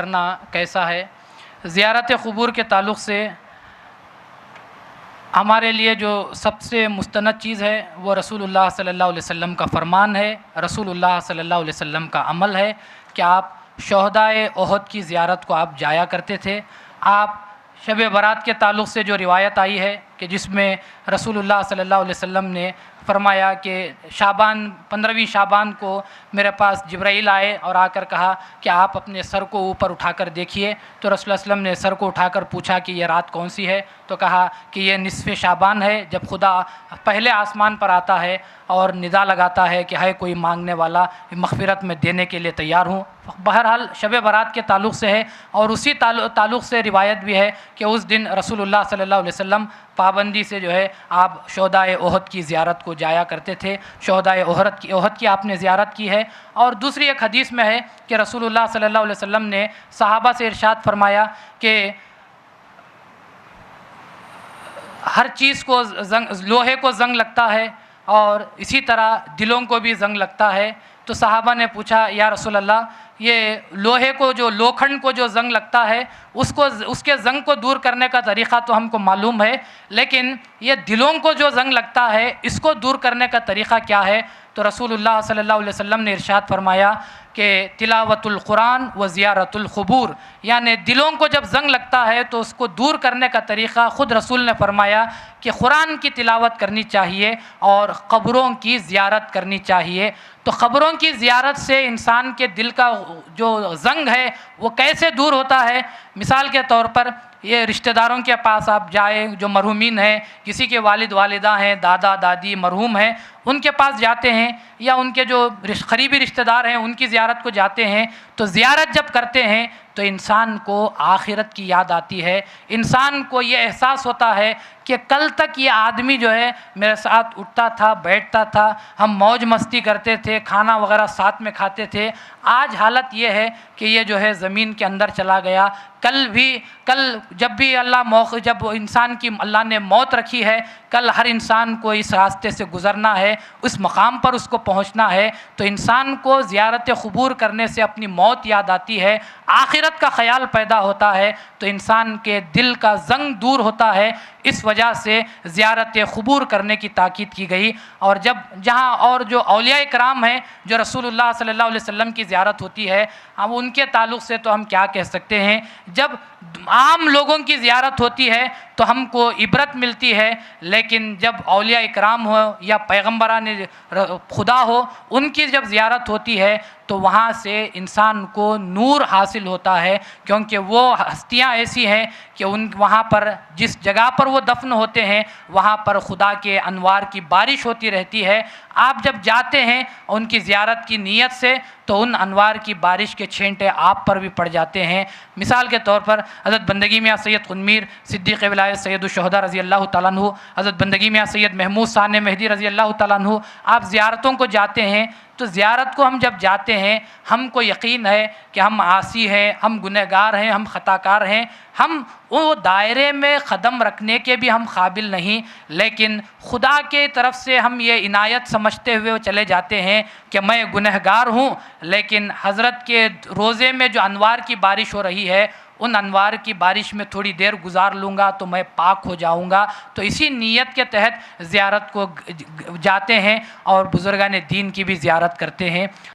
کرنا کیسا ہے۔ زیارت قبور کے تعلق سے ہمارے لیے جو سب سے مستند چیز ہے وہ رسول اللہ صلی اللہ علیہ وسلم کا فرمان ہے، رسول اللہ صلی اللہ علیہ وسلم کا عمل ہے کہ آپ شہدائے احد کی زیارت کو آپ جایا کرتے تھے۔ آپ شب برات کے تعلق سے جو روایت آئی ہے کہ جس میں رسول اللہ صلی اللہ علیہ وسلم نے فرمایا کہ 15ویں شعبان کو میرے پاس جبرائیل آئے اور آ کر کہا کہ آپ اپنے سر کو اوپر اٹھا کر دیکھیے، تو رسول اللہ علیہ وسلم نے سر کو اٹھا کر پوچھا کہ یہ رات کون سی ہے، تو کہا کہ یہ نصف شعبان ہے، جب خدا پہلے آسمان پر آتا ہے اور ندا لگاتا ہے کہ ہے کوئی مانگنے والا، مغفرت میں دینے کے لیے تیار ہوں۔ بہرحال شب برات کے تعلق سے ہے، اور اسی تعلق سے روایت بھی ہے کہ اس دن رسول اللہ صلی اللہ علیہ وسلم پابندی سے جو ہے آپ شہدائے احد کی زیارت کو جایا کرتے تھے، شہدائے احد کی آپ نے زیارت کی ہے۔ اور دوسری ایک حدیث میں ہے کہ رسول اللہ صلی اللہ علیہ وسلم نے صحابہ سے ارشاد فرمایا کہ ہر چیز کو لوہے کو زنگ لگتا ہے اور اسی طرح دلوں کو بھی زنگ لگتا ہے، تو صحابہ نے پوچھا یا رسول اللہ یہ لوہے کو جو لوکھنڈ کو جو زنگ لگتا ہے اس کے زنگ کو دور کرنے کا طریقہ تو ہم کو معلوم ہے، لیکن یہ دلوں کو جو زنگ لگتا ہے اس کو دور کرنے کا طریقہ کیا ہے؟ تو رسول اللہ صلی اللہ علیہ وسلم نے ارشاد فرمایا کہ تلاوت القرآن و زیارت القبور، یعنی دلوں کو جب زنگ لگتا ہے تو اس کو دور کرنے کا طریقہ خود رسول نے فرمایا کہ قرآن کی تلاوت کرنی چاہیے اور قبروں کی زیارت کرنی چاہیے۔ تو قبروں کی زیارت سے انسان کے دل کا جو زنگ ہے وہ کیسے دور ہوتا ہے؟ مثال کے طور پر یہ رشتہ داروں کے پاس آپ جائیں جو مرحومین ہیں، کسی کے والد والدہ ہیں، دادا دادی مرحوم ہیں، ان کے پاس جاتے ہیں، یا ان کے جو قریبی رشتہ دار ہیں ان کی زیارت کو جاتے ہیں، تو زیارت جب کرتے ہیں تو انسان کو آخرت کی یاد آتی ہے، انسان کو یہ احساس ہوتا ہے کہ کل تک یہ آدمی جو ہے میرے ساتھ اٹھتا تھا، بیٹھتا تھا، ہم موج مستی کرتے تھے، کھانا وغیرہ ساتھ میں کھاتے تھے، آج حالت یہ ہے کہ یہ جو ہے زمین کے اندر چلا گیا۔ کل جب بھی جب انسان کی اللہ نے موت رکھی ہے، کل ہر انسان کو اس راستے سے گزرنا ہے، اس مقام پر اس کو پہنچنا ہے، تو انسان کو زیارت قبور کرنے سے اپنی موت یاد آتی ہے، آخرت کا خیال پیدا ہوتا ہے، تو انسان کے دل کا زنگ دور ہوتا ہے۔ اس وجہ سے زیارت قبور کرنے کی تاکید کی گئی۔ اور جو اولیاء کرام ہیں جو رسول اللہ صلی اللہ علیہ وسلم کی زیارت ہوتی ہے، اب ان کے تعلق سے تو ہم کیا کہہ سکتے ہیں؟ جب عام لوگوں کی زیارت ہوتی ہے تو ہم کو عبرت ملتی ہے، لیکن جب اولیاء کرام ہو یا پیغمبران خدا ہو ان کی جب زیارت ہوتی ہے تو وہاں سے انسان کو نور حاصل ہوتا ہے، کیونکہ وہ ہستیاں ایسی ہیں کہ وہاں پر جس جگہ پر وہ دفن ہوتے ہیں وہاں پر خدا کے انوار کی بارش ہوتی رہتی ہے۔ آپ جب جاتے ہیں ان کی زیارت کی نیت سے تو ان انوار کی بارش کے چھینٹے آپ پر بھی پڑ جاتے ہیں۔ مثال کے طور پر حضرت بندگی میاں سید قنمیر صدیق ولایت سید الشہداء رضی اللہ تعالیٰ عنہ، حضرت بندگی میاں سید محمود ثانی مہدی رضی اللہ تعالیٰ عنہ، آپ زیارتوں کو جاتے ہیں تو زیارت کو ہم جب جاتے ہیں ہم کو یقین ہے کہ ہم عاصی ہیں، ہم گنہگار ہیں، ہم خطا کار ہیں، ہم وہ دائرے میں قدم رکھنے کے بھی ہم قابل نہیں، لیکن خدا کے طرف سے ہم یہ عنایت سمجھتے ہوئے چلے جاتے ہیں کہ میں گنہگار ہوں، لیکن حضرت کے روضے میں جو انوار کی بارش ہو رہی ہے ان انوار کی بارش میں تھوڑی دیر گزار لوں گا تو میں پاک ہو جاؤں گا۔ تو اسی نیت کے تحت زیارت کو جاتے ہیں اور بزرگان دین کی بھی زیارت کرتے ہیں۔